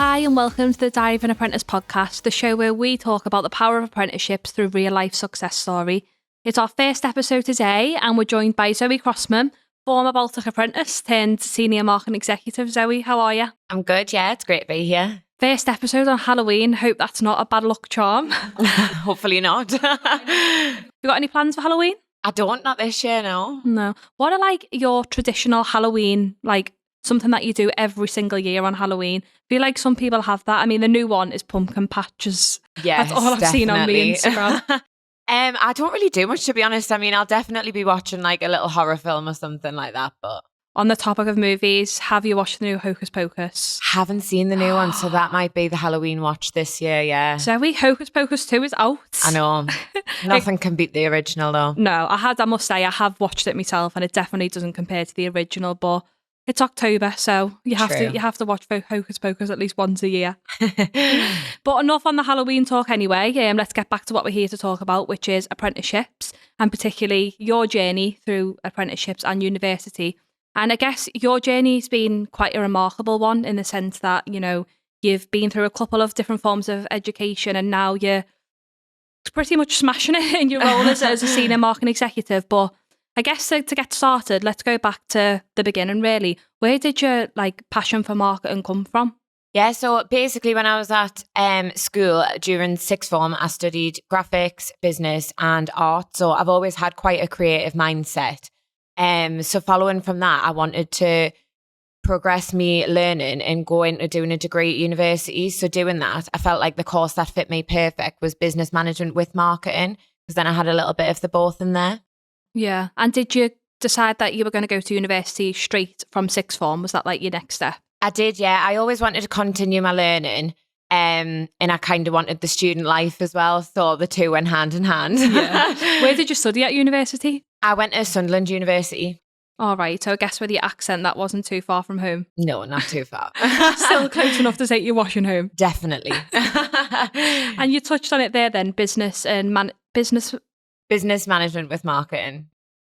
Hi and welcome to the Diary of an Apprentice podcast, the show where we talk about the power of apprenticeships through real life success story. It's our first episode today and we're joined by Zoe Crossman, former Baltic apprentice turned senior marketing executive. Zoe, how are you? I'm good, yeah, it's great to be here. First episode on Halloween, hope that's not a bad luck charm. Hopefully not. You got any plans for Halloween? I don't, not this year, no. No. What are like your traditional Halloween, like something that you do every single year on Halloween? I feel like some people have that. I mean, the new one is pumpkin patches. Yes, that's all I've seen on my Instagram. I don't really do much, to be honest. I mean, I'll definitely be watching like a little horror film or something like that, but... On the topic of movies, have you watched the new Hocus Pocus? Haven't seen the new one, so that might be the Halloween watch this year, yeah. Zoe, Hocus Pocus 2 is out. I know. Nothing can beat the original, though. No, I must say, I have watched it myself, and it definitely doesn't compare to the original, but it's October, so you have to watch Hocus Pocus at least once a year. But enough on the Halloween talk anyway. Let's get back to what we're here to talk about, which is apprenticeships, and particularly your journey through apprenticeships and university. And I guess your journey's been quite a remarkable one in the sense that, you know, you've been through a couple of different forms of education and now you're pretty much smashing it in your role as a senior marketing executive. But I guess to get started, let's go back to the beginning, really. Where did your passion for marketing come from? Yeah, so basically when I was at school during sixth form, I studied graphics, business and art. So I've always had quite a creative mindset. So following from that, I wanted to progress me learning and go into doing a degree at university. So doing that, I felt like the course that fit me perfect was business management with marketing, because then I had a little bit of the both in there. Yeah. And did you decide that you were going to go to university straight from sixth form? Was that like your next step? I did, yeah. I always wanted to continue my learning. And I kind of wanted the student life as well. So the two went hand in hand. Yeah. Where did you study at university? I went to Sunderland University. All right. So I guess with your accent, that wasn't too far from home. No, not too far. Still close enough to take you washing home. Definitely. And you touched on it there then, business management with marketing.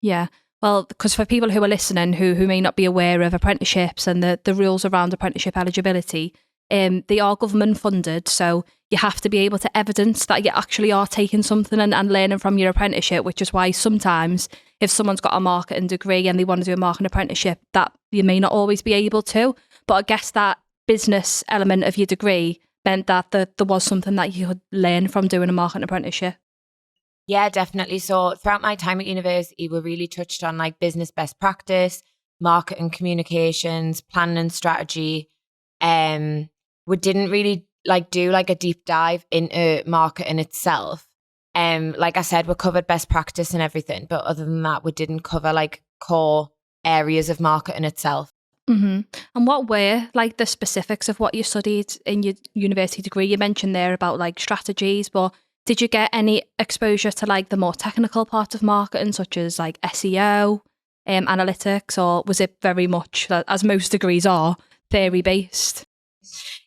Yeah. Well, because for people who are listening who may not be aware of apprenticeships and the rules around apprenticeship eligibility, they are government funded, so you have to be able to evidence that you actually are taking something and learning from your apprenticeship, which is why sometimes if someone's got a marketing degree and they want to do a marketing apprenticeship, that you may not always be able to. But I guess that business element of your degree meant that there was something that you could learn from doing a marketing apprenticeship. Yeah, definitely. So throughout my time at university, we really touched on like business best practice, marketing communications, planning and strategy. We didn't really do a deep dive into marketing itself. Like I said, we covered best practice and everything, but other than that, we didn't cover core areas of marketing itself. Mm-hmm. And what were the specifics of what you studied in your university degree? You mentioned there about strategies, but did you get any exposure to the more technical part of marketing, such as SEO, analytics, or was it very much, as most degrees are, theory based?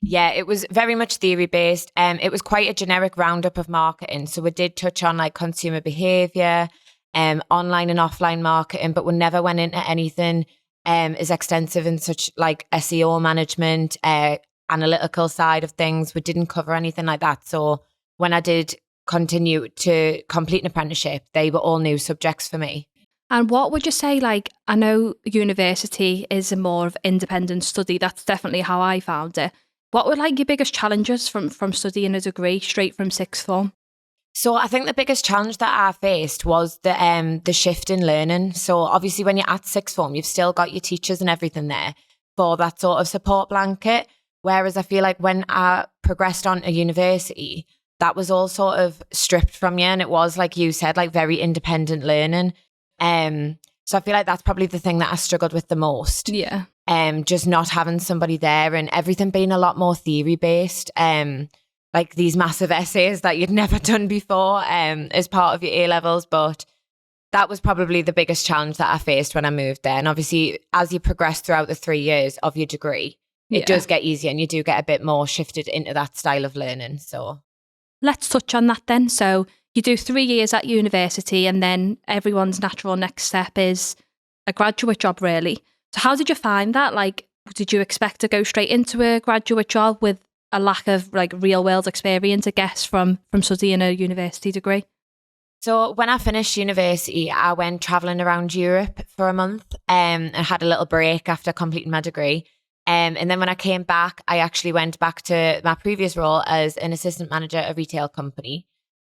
Yeah, it was very much theory based. It was quite a generic roundup of marketing. So we did touch on consumer behavior, online and offline marketing, but we never went into anything as extensive in such SEO management, analytical side of things. We didn't cover anything like that. So when I did continue to complete an apprenticeship, they were all new subjects for me. And what would you say, I know university is a more of independent study. That's definitely how I found it. What were your biggest challenges from studying a degree straight from sixth form? So I think the biggest challenge that I faced was the shift in learning. So obviously when you're at sixth form, you've still got your teachers and everything there for that sort of support blanket. Whereas I feel when I progressed on to university, that was all sort of stripped from you. And it was, like you said, very independent learning. So I feel that's probably the thing that I struggled with the most. Yeah. Just not having somebody there and everything being a lot more theory based. These massive essays that you'd never done before as part of your A-levels. But that was probably the biggest challenge that I faced when I moved there. And obviously, as you progress throughout the 3 years of your degree, it does get easier and you do get a bit more shifted into that style of learning. So let's touch on that then. So you do 3 years at university and then everyone's natural next step is a graduate job, really. So how did you find that? Did you expect to go straight into a graduate job with a lack of like real world experience, I guess, from studying a university degree? So when I finished university, I went traveling around Europe for a month and had a little break after completing my degree. And then when I came back, I actually went back to my previous role as an assistant manager at a retail company.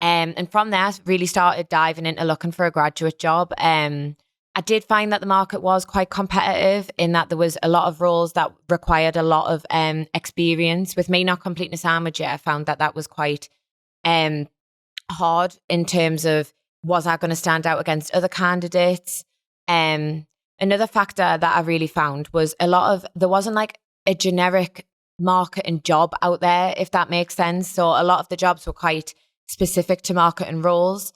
And from there, I really started diving into looking for a graduate job. I did find that the market was quite competitive in that there was a lot of roles that required a lot of experience. With me not completing a sandwich yet, I found that was quite hard in terms of, was I going to stand out against other candidates? Another factor that I really found was there wasn't like a generic marketing job out there, if that makes sense. So a lot of the jobs were quite specific to marketing roles.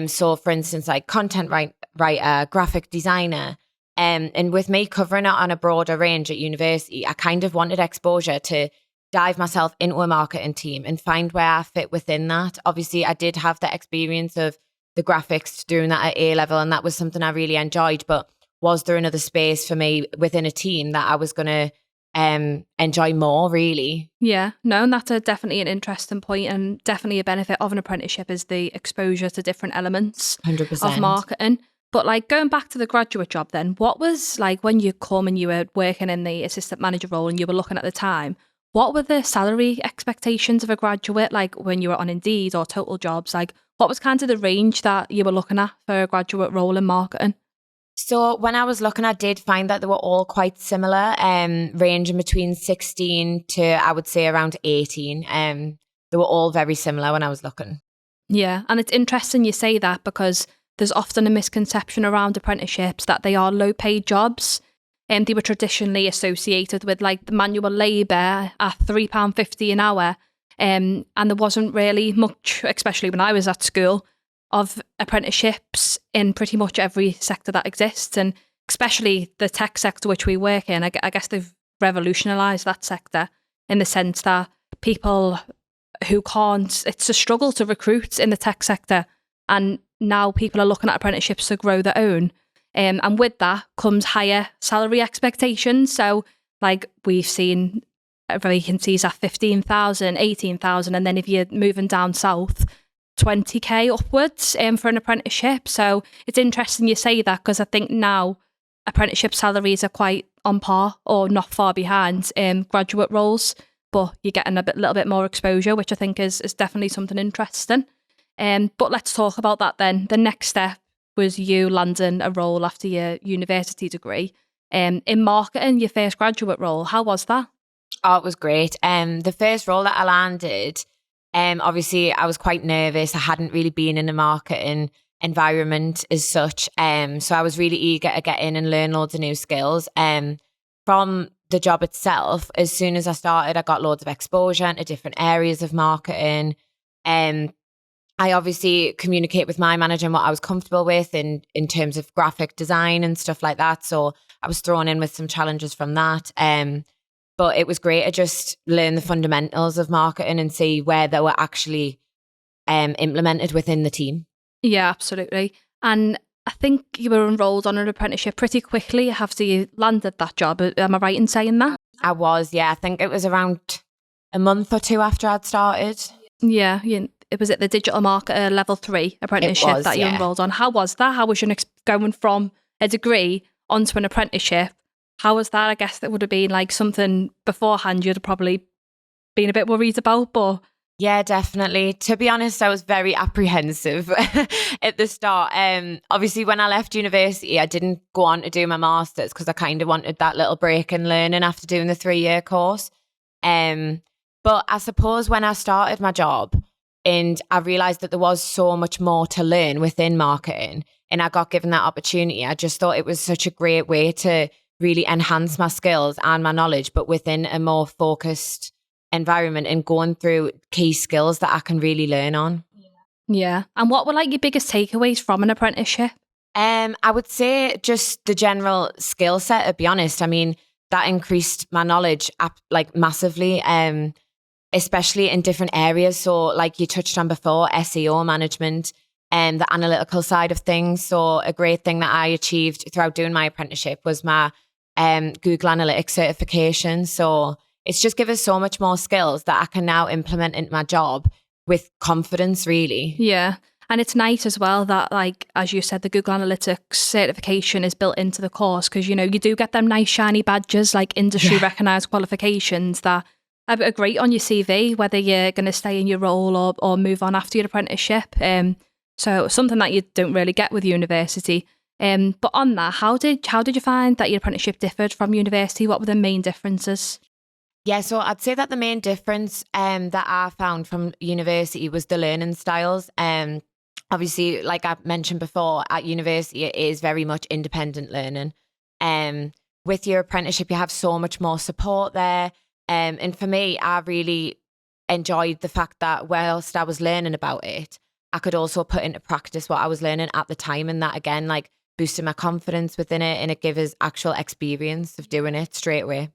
So for instance, like content writer, graphic designer. And with me covering it on a broader range at university, I kind of wanted exposure to dive myself into a marketing team and find where I fit within that. Obviously, I did have the experience of the graphics doing that at A-level, and that was something I really enjoyed. But was there another space for me within a team that I was going to enjoy more, really? Yeah, no, and that's definitely an interesting point, and definitely a benefit of an apprenticeship is the exposure to different elements 100%. of marketing. But like going back to the graduate job then, what was like when you come and you were working in the assistant manager role and you were looking at the time, what were the salary expectations of a graduate, like when you were on Indeed or Total Jobs? Like what was kind of the range that you were looking at for a graduate role in marketing? So when I was looking, I did find that they were all quite similar, ranging between 16 to, I would say, around 18. They were all very similar when I was looking. Yeah, and it's interesting you say that because there's often a misconception around apprenticeships that they are low-paid jobs. They were traditionally associated with like the manual labour at £3.50 an hour. And there wasn't really much, especially when I was at school, of apprenticeships in pretty much every sector that exists. And especially the tech sector which we work in, I guess they've revolutionised that sector in the sense that people who can't, it's a struggle to recruit in the tech sector. And now people are looking at apprenticeships to grow their own. And with that comes higher salary expectations. So like we've seen vacancies at 15,000, 18,000. And then if you're moving down south, 20k upwards for an apprenticeship. So it's interesting you say that because I think now apprenticeship salaries are quite on par or not far behind graduate roles, but you're getting little bit more exposure, which I think is definitely something interesting. But let's talk about that then. The next step was you landing a role after your university degree in marketing, your first graduate role. How was that? Oh, it was great. The first role that I landed, obviously I was quite nervous. I hadn't really been in a marketing environment as such. So I was really eager to get in and learn loads of new skills. From the job itself, as soon as I started, I got loads of exposure into different areas of marketing. I obviously communicate with my manager and what I was comfortable with in terms of graphic design and stuff like that. So I was thrown in with some challenges from that. But it was great to just learn the fundamentals of marketing and see where they were actually implemented within the team. Yeah, absolutely. And I think you were enrolled on an apprenticeship pretty quickly after you landed that job. Am I right in saying that? I was, yeah. I think it was around a month or two after I'd started. Yeah, it was at the digital marketer level 3 apprenticeship that you enrolled on. How was that? How was your going from a degree onto an apprenticeship? How was that? I guess that would have been like something beforehand you'd have probably been a bit worried about, but... Yeah, definitely. To be honest, I was very apprehensive at the start. Obviously, when I left university, I didn't go on to do my master's because I kind of wanted that little break in learning after doing the 3-year course. But I suppose when I started my job and I realised that there was so much more to learn within marketing and I got given that opportunity, I just thought it was such a great way to really enhance my skills and my knowledge, but within a more focused environment and going through key skills that I can really learn on. Yeah. And what were like your biggest takeaways from an apprenticeship? I would say just the general skill set, to be honest. I mean, that increased my knowledge like massively, especially in different areas. So like you touched on before, SEO management and the analytical side of things. So a great thing that I achieved throughout doing my apprenticeship was my Google Analytics certification. So it's just given us so much more skills that I can now implement into my job with confidence, really. Yeah. And it's nice as well that, like, as you said, the Google Analytics certification is built into the course because, you know, you do get them nice shiny badges, like industry recognised qualifications that are great on your CV, whether you're going to stay in your role or move on after your apprenticeship. So something that you don't really get with university. But on that, how did you find that your apprenticeship differed from university? What were the main differences? Yeah, so I'd say that the main difference that I found from university was the learning styles. Obviously, like I mentioned before, at university, it is very much independent learning. With your apprenticeship, you have so much more support there. And for me, I really enjoyed the fact that whilst I was learning about it, I could also put into practice what I was learning at the time. And that, again, like boosted my confidence within it, and it gave us actual experience of doing it straight away.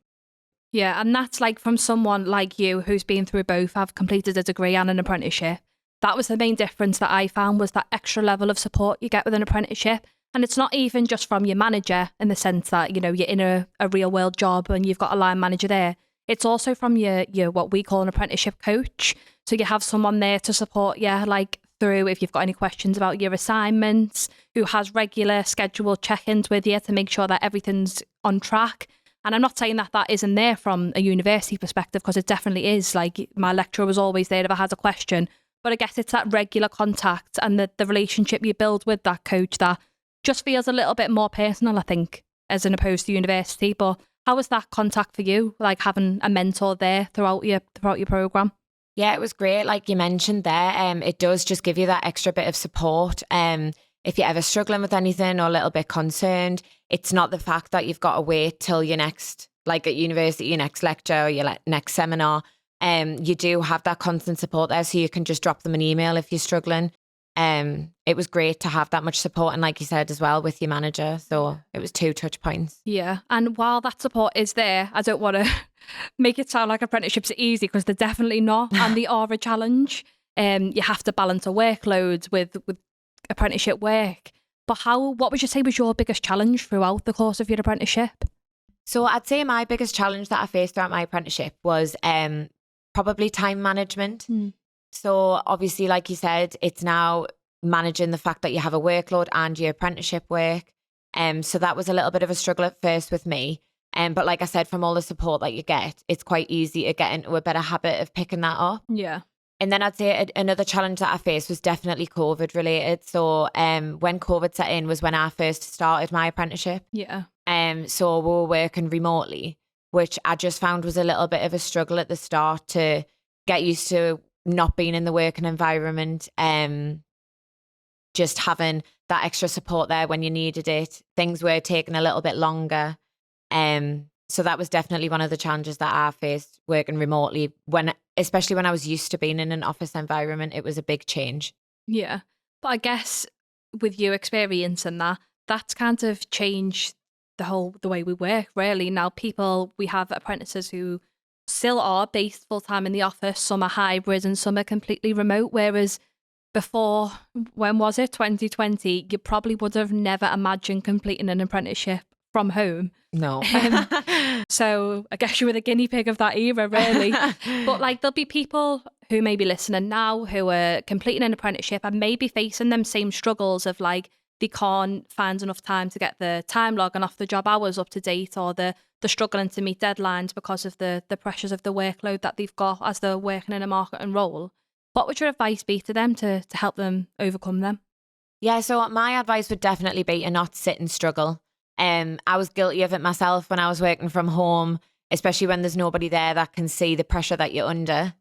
Yeah, and that's like from someone like you who's been through both, have completed a degree and an apprenticeship. That was the main difference that I found, was that extra level of support you get with an apprenticeship. And it's not even just from your manager in the sense that, you know, you're in a real world job and you've got a line manager there. It's also from your what we call an apprenticeship coach. So you have someone there to support you, like through if you've got any questions about your assignments, who has regular scheduled check-ins with you to make sure that everything's on track. And I'm not saying that that isn't there from a university perspective, because it definitely is. Like, my lecturer was always there if I had a question. But I guess it's that regular contact and the relationship you build with that coach that just feels a little bit more personal, I think, as in opposed to university. But how was that contact for you, like having a mentor there throughout your programme? Yeah, it was great. Like you mentioned there, it does just give you that extra bit of support. If you're ever struggling with anything or a little bit concerned, it's not the fact that you've got to wait till your next, like at university, your next lecture or your next seminar. You do have that constant support there, so you can just drop them an email if you're struggling. It was great to have that much support, and like you said as well, with your manager. So it was 2 touch points. Yeah, and while that support is there, I don't want to make it sound like apprenticeships are easy, because they're definitely not, and they are a challenge. You have to balance a workload with apprenticeship work. But what would you say was your biggest challenge throughout the course of your apprenticeship? So I'd say my biggest challenge that I faced throughout my apprenticeship was probably time management. So obviously, like you said, it's now managing the fact that you have a workload and your apprenticeship work. So that was a little bit of a struggle at first with me. But like I said, from all the support that you get, it's quite easy to get into a better habit of picking that up. Yeah. And then I'd say another challenge that I faced was definitely COVID related. So when COVID set in was when I first started my apprenticeship. Yeah. So we were working remotely, which I just found was a little bit of a struggle at the start to get used to not being in the working environment. Just having that extra support there when you needed it. Things were taking a little bit longer. So that was definitely one of the challenges that I faced working remotely, especially when I was used to being in an office environment. It was a big change. Yeah. But I guess with you experiencing that's kind of changed the way we work, really. Now we have apprentices who still are based full-time in the office. Some are hybrid and some are completely remote. Whereas before, when was it, 2020, you probably would have never imagined completing an apprenticeship from home. No. So I guess you were the guinea pig of that era, really. But like, there'll be people who may be listening now who are completing an apprenticeship and maybe facing them same struggles of like, they can't find enough time to get the time log and off the job hours up to date, or they're struggling to meet deadlines because of the pressures of the workload that they've got as they're working in a marketing role. What would your advice be to them to help them overcome them? Yeah, so my advice would definitely be to not sit and struggle. I was guilty of it myself when I was working from home, especially when there's nobody there that can see the pressure that you're under.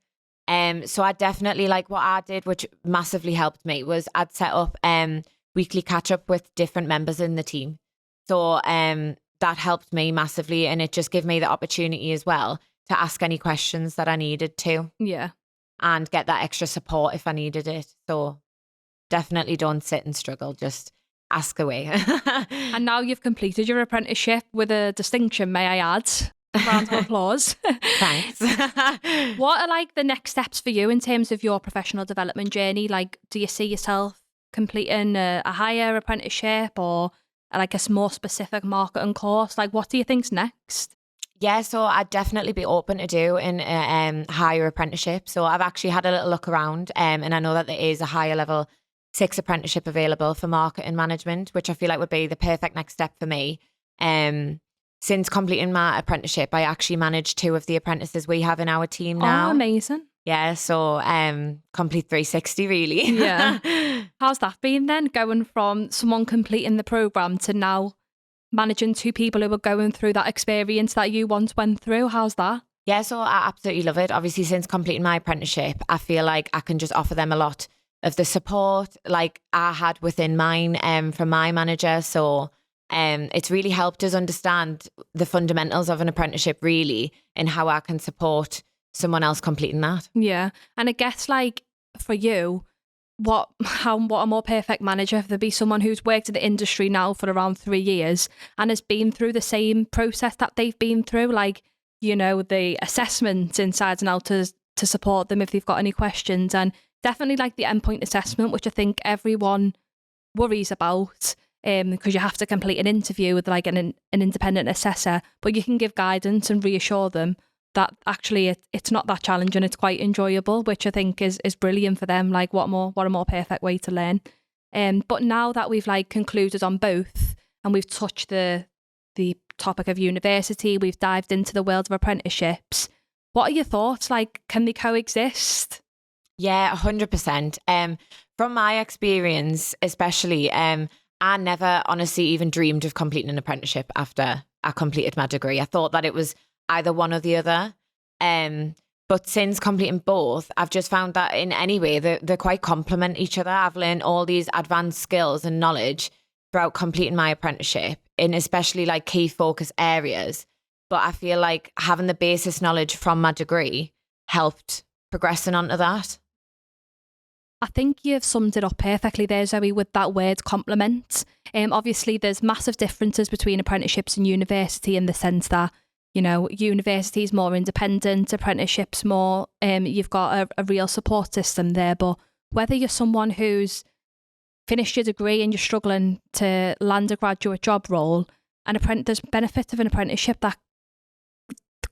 So I definitely, like what I did, which massively helped me, was I'd set up weekly catch up with different members in the team. So that helped me massively, and it just gave me the opportunity as well to ask any questions that I needed to. Yeah. And get that extra support if I needed it. So definitely don't sit and struggle, just ask away. And now you've completed your apprenticeship with a distinction, may I add. Round of applause. Thanks. What are like the next steps for you in terms of your professional development journey? Like, do you see yourself completing a higher apprenticeship or like a more specific marketing course? Like, what do you think's next? Yeah, so I'd definitely be open to doing a higher apprenticeship. So I've actually had a little look around, and I know that there is a higher level 6 apprenticeship available for marketing management, which I feel like would be the perfect next step for me. Since completing my apprenticeship, I actually manage 2 of the apprentices we have in our team now. Oh, amazing. Yeah, so complete 360 really. Yeah. How's that been then, going from someone completing the programme to now managing 2 people who are going through that experience that you once went through? How's that? Yeah, so I absolutely love it. Obviously, since completing my apprenticeship, I feel like I can just offer them a lot of the support like I had within mine from my manager. So it's really helped us understand the fundamentals of an apprenticeship really, and how I can support someone else completing that. Yeah. And I guess like for you, what a more perfect manager if there be someone who's worked in the industry now for around 3 years and has been through the same process that they've been through, like, you know, the assessment inside and out to support them if they've got any questions, and definitely like the endpoint assessment, which I think everyone worries about, because you have to complete an interview with like an independent assessor, but you can give guidance and reassure them that actually it's not that challenging, it's quite enjoyable, which I think is brilliant for them. Like what a more perfect way to learn. But now that we've like concluded on both and we've touched the topic of university, we've dived into the world of apprenticeships, what are your thoughts? Like, can they coexist? Yeah, 100%. From my experience, especially, I never honestly even dreamed of completing an apprenticeship after I completed my degree. I thought that it was either one or the other. But since completing both, I've just found that in any way, they quite complement each other. I've learned all these advanced skills and knowledge throughout completing my apprenticeship, in especially like key focus areas. But I feel like having the basis knowledge from my degree helped progressing onto that. I think you've summed it up perfectly there, Zoe, with that word complement. Obviously, there's massive differences between apprenticeships and university in the sense that, you know, university is more independent, apprenticeships more, you've got a real support system there. But whether you're someone who's finished your degree and you're struggling to land a graduate job role, there's benefits of an apprenticeship that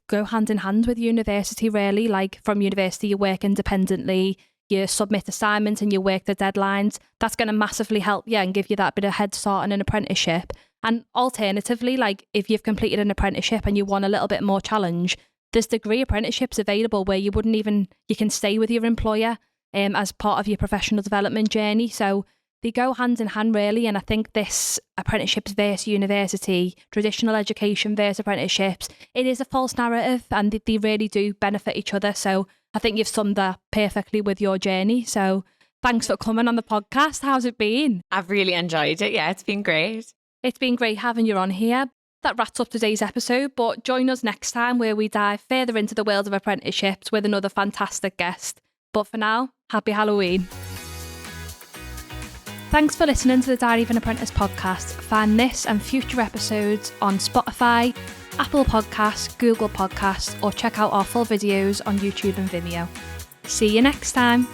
go hand in hand with university, really. Like from university, you work independently, you submit assignments and you work the deadlines. That's going to massively help you and give you that bit of head start in an apprenticeship. And alternatively, like if you've completed an apprenticeship and you want a little bit more challenge, there's degree apprenticeships available where you can stay with your employer as part of your professional development journey. So they go hand in hand, really. And I think this apprenticeships versus university, traditional education versus apprenticeships, it is a false narrative and they really do benefit each other. So I think you've summed that perfectly with your journey. So thanks for coming on the podcast. How's it been? I've really enjoyed it. Yeah, it's been great. It's been great having you on here. That wraps up today's episode, but join us next time where we dive further into the world of apprenticeships with another fantastic guest. But for now, happy Halloween. Thanks for listening to the Diary of an Apprentice podcast. Find this and future episodes on Spotify, Apple Podcasts, Google Podcasts, or check out our full videos on YouTube and Vimeo. See you next time.